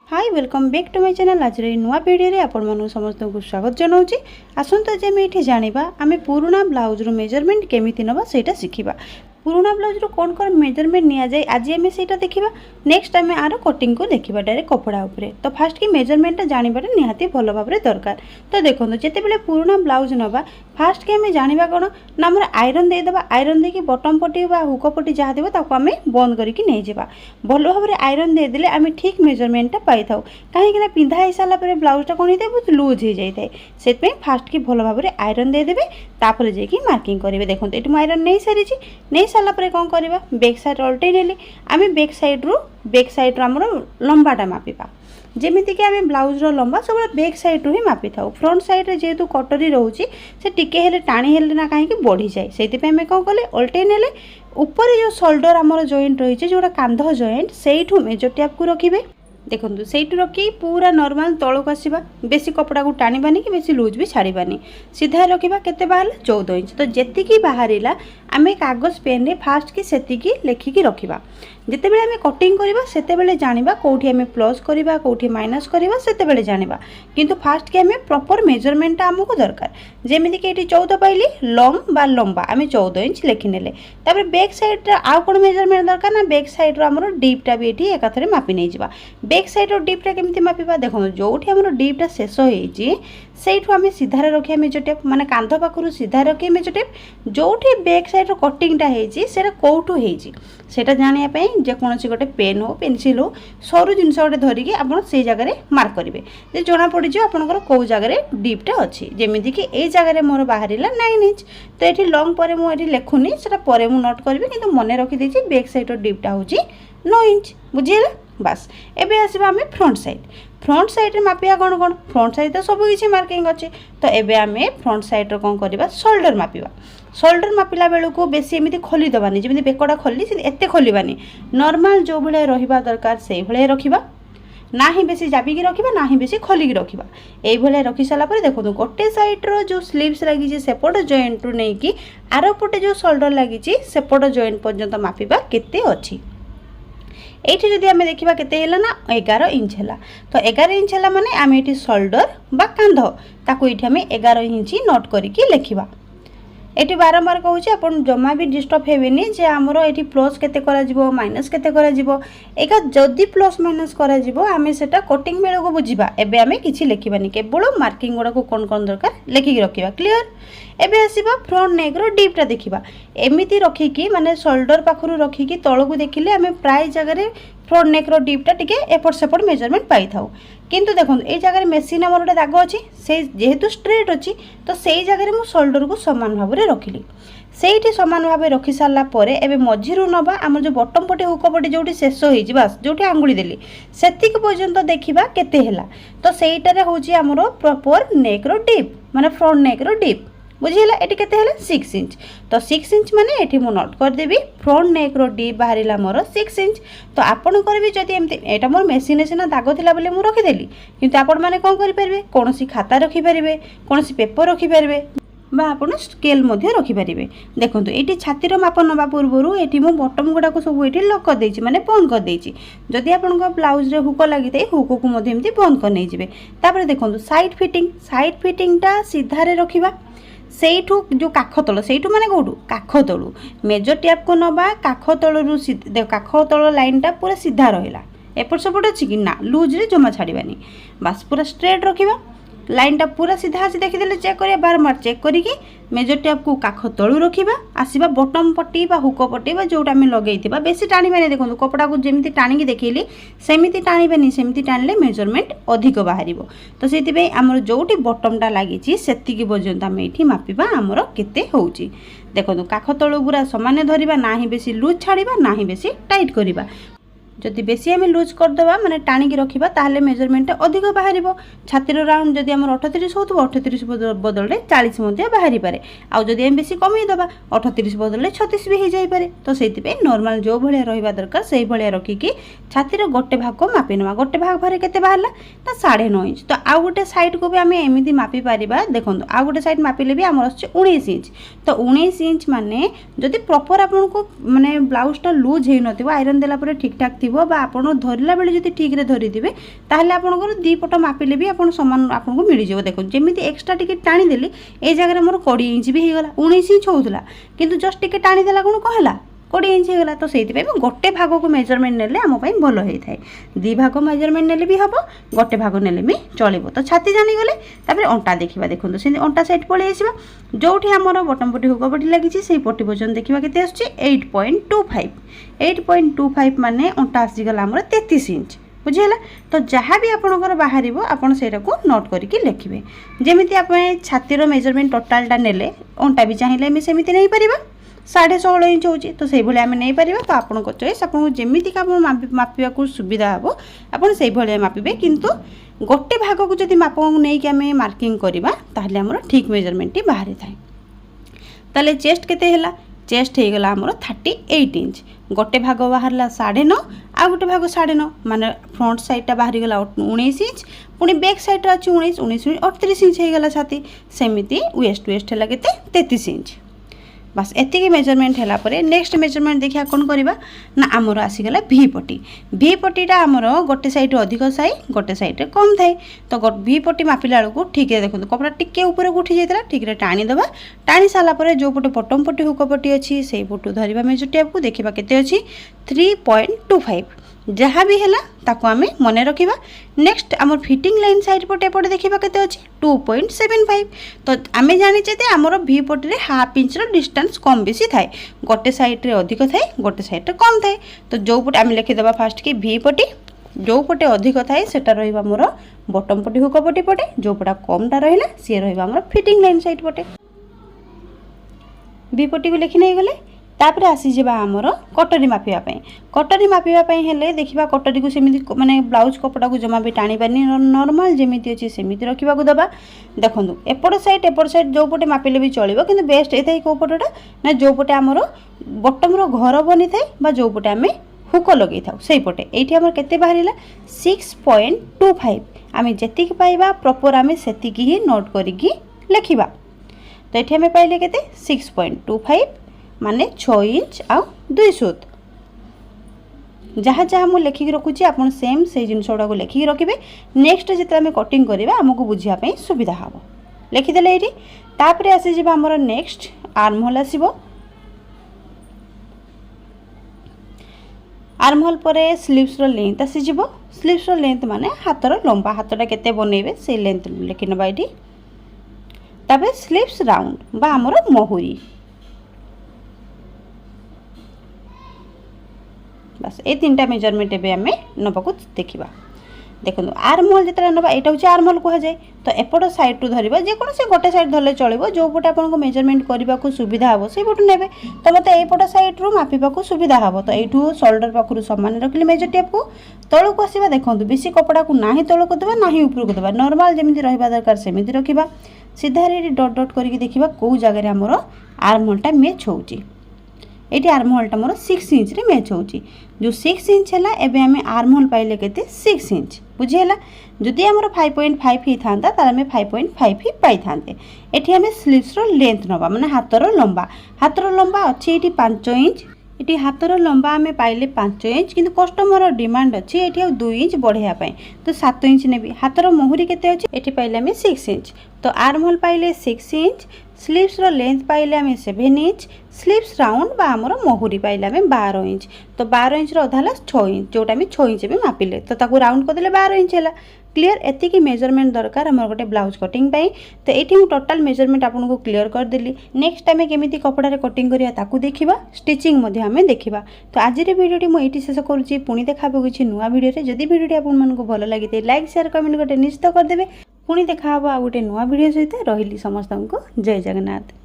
Hi welcome back to my channel. आज नुआ video रे आपण मानु समस्त को स्वागत जनाऊँगी। आसंता जे आम ये जाना आम पुराना ब्लाउज रो मेजरमेंट केमिति नबा सेटा शिखिबा। पुराना ब्लाउज रो कौन कौन मेजरमेंट निया जाए आज आम से देखा। नेक्स्ट आम आर कटिंग को देखा डायरेक्ट कपड़ा उपरे। तो फास्ट की मेजरमेंट जानवर निहाती भल भाव दरकार। तो देखो जिते बड़े पुराना ब्लाउज नवा फास्ट की आम जाना कौन ना आम आयरन देदेबा। आयरन देकी बटम पट्टी हुक पट्टी जहाँ थी आम बंद करके नहीं जावा। भल भाव में आयरन देदेले आम ठीक मेजरमेंटा पाई था। कहीं पिंधा हो सारापर ब्लाउजटा कौन होता है बहुत लुज हो जाए से फास्ट की भल भाव में आयरन देदेवे तापर जाकि मार्किंग करेंगे। देखो ये आयरन नहीं सारी नहीं सारापर कौन करवा बैक साइड अल्टे नेली आम बैक साइड आमर लंबाटा मापिबा। जमीती कि आम ब्लाउज लंबा सब बैक साइड रू ही मापी था। फ्रंट साइड जेहेतु कटरी रोचे से टिके हेले टाणी हेले ना कहीं बढ़ी जाए से आम कौन कले अल्टे नेले ऊपर जो शोल्डर आमर जॉइंट रही है जोटा कांध जॉइंट से मेजर टैप को रखिए। देखो से रखी पूरा नॉर्मल तौक आसवा बेसी कपड़ा को टाणी कि बेसी लुज भी छाड़बानी सीधा रखा केते बाहर 14 इंच। तो जी बाहर आम कागज पेन रे फास्ट की सेतिकी लेखिकी रखिबा। जिते बेले आम कटिंग करवा सेते बेले जानिबा कोठी आम प्लस करवा कोठी माइनस करवा सेते बेले जानिबा। किंतु फास्ट की आम प्रॉपर मेजरमेंट आमको दरकार। जेमिति कि एटी 14 पाइली लॉन्ग बा लंबा आम 14 इंच लेखिनेले। तापर बैक साइड आउ कोन मेजरमेंट दरकार ना बैक साइड रो हमर डीपटा भी एटी एकाथरे मापी नै जिबा। बैक साइड रो डीपटा केमिति मापिबा देखो जोठी हमर डीपटा शेष होईची सेठू आम सीधा रखिया मेजर टेप माने कांध पाखरु सीधा रखिया मेजर टेप जोठी बैक साइड रो कटिंगटा हेची सेटा कोठू हेची सेटा जानिया पई जेकोसी गोटे पेन हो पेनसिल हो सरू जिनस गोटे धरिकी आपड़ से जगह मार्क करेंगे जे जना पड़ आपंकर कौ जगह डीपटा अच्छी। जमीती कि ए जगह मोर बाहर 9 इंच तो ये लंग पर मुझे लिखुनी से नोट करी कि मन रखीदे बैक साइड डीपटा हूँ 9 इंच बुझीगला। बस एबे आसवा आम फ्रंट साइड रे मापिया कौन कौन फ्रंट साइड तो सब किसी मार्किंग अच्छे। तो एबे आम फ्रंट साइड कौन करवा शोल्डर मापिबा। शोल्डर मापिला बेलू को बेसी एमती खोली दबानी जमी बेकटा खोली एत खोलवानी नॉर्मल जो भाई रहा दरकार से भाई रखा ना ही बेसी जाबिकी रखा ना ही बेसी खोलिकी रखा। ये रखी सारापर देखो गोटे साइड्र जो स्लीव्स लगी सेपट जॉइंट रू नहीं कि आर पटे जो शोल्डर लगी सेपट जॉइंट पर्यंत मापिबा केते अच्छी। ये जदि आम देखा के ना 11 इंच है। तो 11 इंच है माने आम ये शोल्डर बा कांध ताकू ये 11 इंच नोट करके लिखा। ये बारंबार कहूँ आप जमा भी डिस्टर्ब हेनी जे आमर ये प्लस केते करा माइनस केते करा एक जदि प्लस माइनस करा से कटिंग बेल को बुझा। एबे आम कि लिखानी केवल मार्किंग गुड़ा को कौन कौन दरकार लिखिकी रखा। क्लीयर। एबे आसीबा फ्रंट नेक रो डीपटा देखिबा एमिति रखिकी माने शोल्डर पाखरु रखिकी तळकु देखिले आमे प्राय जगह फ्रंट नेक रो डीपटा टिके एपट सेपट मेजरमेंट पाई थाउ। किंतु देखो ये जगह मेसीन आमर गोटे दाग अच्छी से जेहेतु स्ट्रेट अच्छी तो से जगह मु शोल्डर को समान भाव में रखिली से समान भाव रखी सारा पर एबे मझिरू नबा आम जो बटम पटे हुक पटे जो शेष होती बस जो आंगुली देली सेतिक पर्यंत देखा केते हैला। तो सेटारे होची आमर प्रॉपर नेक रो डीप माने फ्रंट नेक रो डीप बुझीला। ये केते हैला 6 इंच। तो 6 इंच माने एठी मु नोट कर देबी फ्रंट नेक रो डीप बाहरिला मोर 6 इंच। तो आपण करबी जदि एमती एटा मोर मेसिन सिना दाग थिला बोले मु रखी देली किंतु आपण माने कोन करि परबे कोनोसी खाता रखी परिबे कोनोसी पेपर रखी परिबे बा आपण स्केल मध्ये रखी परिबे। देखंतु एटी छातीर माप नबा पूर्वरु एटी मु बटम गुडा को सब एटी लॉक कर देछि माने बंद कर देछि। जदि आपण को ब्लाउज रे हुक लागि दे हुक को मध्ये एमती बंद कर नै जिवे। तापर देखंतु साइड फिटिंगटा सीधा रे रखिबा सेठू जो काख तल सेठू माने कोठू काख तलू मेजर टैप को नबा काख तलरू काख तल लाइनटा पूरा सीधा रहिला एपट सेपट अच्छी कि ना लुज रे जमा छाड़बानी बस पूरा स्ट्रेट रखिबा। लाइनटा पूरा सीधा आसी देखीदे चेक करिया बारंबार चेक करिकी मेजर टैप को काख तलू रखिबा आसीबा बटम पट्टी बा हुक पट्टी बा जोटा आम लगेइथिबा बेसी टाणीबानी। देखो कपड़ा को जेमिति टाणिकी देखैली सेमिति टाणीबानी सेमिति टाणिले मेजरमेंट अधिक बाहरिबो। तो सेति आमर जोटी बटमटा लागिछि सेतिकी पर्यंत आम एठी मापिबा आमर केते होउछि। देखो काख तलू पूरा समान धरिबा ना ही बेसी लूज छाड़िबा ना ही बेसी टाइट करिबा। जदि बेसी आम लुज करदेबा माने टाणिकी रखिबा ताहले मेजरमेंट अधिक बाहर। छातीर राउंड जदि आम 38 हो 38 बदल 40 बाहरी पारे आउ जदि आम बेसी कमी देबा 38 बदल 36 भी हो जाई पारे। तो सेति पे नॉर्मल जो भलिया रहिबा दरकार सेही भलिया रखिकी छातीर गोटे भाग को मापी नवा। गोटे भाग भारे केते बाहरला ना 9.5 इंच। तो आउ गोटे साइड को भी आम एमिति मापी पारिबा। देखंतु आउ गोटे साइड मापिले भी आमर आछे 19 इंच। तो 19 इंच माने जदि प्रॉपर आपन को माने ब्लाउजटा लूज हेइ नथिबो आयरन देला परे ठीक ठाक थिबो बा आपण धरला बेले जदि ठीक रे धरि दिबे ताहले आपनकर दी पट मापिले भी आपण समान आपनको मिल जिवो। देखो जेमिति एक्स्ट्रा टिके टाणी देली ए जगह मोर 20 इंच भी हेगला 19 इंच होउतला किंतु जस्ट टिके टाणी देला कोन कहला 20 इंच हेगला। तो सेति पे गोटे भाग को मेजरमेंट नेले आम पई भलो हेइ थाए। दी भाग मेजरमेंट नेले भी हबो गोटे भाग नेले भी चलिबो। तो छाती जानी गले तापर अंटा देखिबा। देखंतु से अंटा साइड पळे आसीबा जोठी हमर बटम पट्टी हुक पट्टी लागि छि सेही पट्टी वजन देखिबा केते आछी 8.25 8.25 माने अंटा आसी गला हमर 33 इंच बुझिला। तो जहाँ भी आपनकर बाहरिबो आपण सेटा को नोट करके लिखिबे। जेमिति आपण छातीर मेजरमेंट टोटलटा नेले अंटा भी चाहिए आम सेमिति नहीं परिबा 16.5 इंच होची। तो सेही भले आम नहीं परिबा। तो आपण को चॉइस आपण जेमिति का मापिबा को सुविधा हबो आपण सेही भले मापिबे। किंतु गोटे भाग को जदि माप नै कि आम मार्किंग करबा ताहले हमर ठीक मेजरमेंट बाहरी थाए। ताले चेस्ट केते हला चेस्ट हे गला हमर 38 इंच गोटे भाग बाहरला 9.5 आ गोटे भाग 9.5 माने फ्रंट साइडटा बाहरी गला 19 इंच पुणी बैक साइड रा 19 38 इंच हे गला छाती। सेमिति वेस्ट हला केते 33 इंच बस एतिकी मेजरमेंट हैला परे नेक्स्ट मेजरमेंट देखिया कोन करबा ना आमर आसी गला भी पट्टीटा आमर गोटे साइड अधिक साई गोटे साइड कम थाए। तो भी पट्टी मापिला को ठीक है देखो कपड़ा टिके ऊपर उठी जाइतला ठीक रे टाणी दबा। टाणी साला परे जो पटे बटम पट्टी हुक पट्टी अछि सेही पटु धरिबा मेजर टेप को देखिबा केते अछि 3.25 जहाँ भी है ताको आमे मने रखिबा। नेक्स्ट आमर फिटिंग लाइन साइड पटे पटे देखिबा केते अछि 2.75। तो आमे जानि छते आमर भी पटे रे हाफ इंच रो डिस्टेंस कम बेसी थाए गोटे साइड रे अधिक थाए गोटे साइड रे कम थाए। तो जो पटे आमे लिखि देबा फास्ट कि भी पट्टी जो पटे अधिक थाए सेटा रहिबा मोर बटम पट्टी हुक पट्टी पटे जो पटा कमटा रहिला से रहिबा आमर फिटिंग लाइन साइड पटे। भी पट्टी को लिखि नै गले तापर आसी जेबा आमर कटरी मापिबा पई। कटरी मापिबा पई हेले देखिबा कटरी को सेमिति माने ब्लाउज कपड़ा को जमा भी टाणी पानी नॉर्मल जेमिति अछि सेमिति रखिबा को दबा। देखंतु एपड़ साइड जो पटे मापिले भी चलिबो किंतु बेस्ट एथाई को पटटा ना जो पटे आमर बटम रो घर बनि थाए बा जो पटे आमे हुक लगै थाउ सेही पटे। एठी हमर केते बाहरिला 6.25 आमे जेतिक पाइबा प्रॉपर आमे सेतिकी ही नोट करिकी लिखिबा। तो एठी आमे पाइले केते 6.25 माने 6 इंच आ 2 सूत जहाँ जहाँ मुझे लिखिक रखुची आपन सेम से जिनसोड़ा को लिखिक रखिबे। नेक्स्ट जिते आमे कटिंग करिबा हमको बुझिया पई सुविधा हबो लिखि देले एठी। तापरे आसी जिबा हमर नेक्स्ट आर्म होल आसीबो। आर्म होल परे स्लीव्स रो लेंथ आसी जिवो। स्लीव्स रो लेंथ माने हातर लंबा हातटा केते बनेबे से लेंथ लिखि नबा एठी। तापरे स्लीव्स राउंड बा हमर मोहुरी बस ए तीनटा मेजरमेंट एबे आमे नबाको देखिबा। देखो आर्म होल जेतरा नबा एटा होची आर्म होल कहा जाय। तो एपट साइड टू धरिबा जे कोन से गोटे साइड धरले चलिबो जो पटे आपन को मेजरमेंट करबा को सुविधा हबो से पटु नेबे। तो मते एपट साइड रो मापिबा को सुविधा हबो। तो एठू शोल्डर पाखरु समान रखली मेजर टेप को तळु को आसीबा। देखंतु बेसी कपड़ा को नाही तळु को देबा नाही ऊपर को देबा नॉर्मल जेमिति रहिबा दरकार सेमिति रखिबा। सीधा रे डॉट डॉट करके देखिबा को जगह रे हमरो आर्म होलटा मैच होउची। एटी आर्म होलटा मोर 6 इंच रे मैच होउची। जो 6 इंच हैला एबे हमें आर्म होल पाइले केते 6 इंच बुझियला। जदि हमर 5.5 ही थांता तार हमें 5.5 ही पाई थांते। एठी हमें स्लीव्स रो लेंथ नबा माने हातर लंबा अछि एठी 5 इंच। एटी हातर लंबा हमें पाइले 5 इंच किंतु कस्टमर डिमांड अछि एठी 2 इंच बढ़िया पाए तो 7 इंच नेबी। हातर मोहरी केते अछि एठी पाइले हमें 6 इंच। तो आर्म होल पाइले 6 इंच स्लीव्स रो लेंथ पाइले हमें 7 इंच स्लीव्स राउंड बा हमर मोहरी पाइले हमें 12 इंच। तो 12 इंच रो अधाला 6 इंच जोटा हमें 6 इंच भी मापिले तो ताको राउंड कर देले 12 इंच हैला। क्लियर एति की मेजरमेंट दरकार हमर गोटे ब्लाउज कटिंग पाई। तो एठी मु टोटल मेजरमेंट आपन को क्लियर कर देली। नेक्स्ट टाइम केमिति कपड़ा रे कटिंग करिया ताकू देखिबा स्टिचिंग मध्ये हमें देखिबा। तो आज रे वीडियोटी मु एठी शेष करूची पुनी देखाबो किछि नुवा वीडियो रे। जदि वीडियोटी आपन मन को भलो लागिते लाइक शेयर कमेंट गोटे निश्चित कर देबे। पुनी देखा हबो आ गोटे नुवा वीडियो सहित रहिली समस्त को जय जगन्नाथ।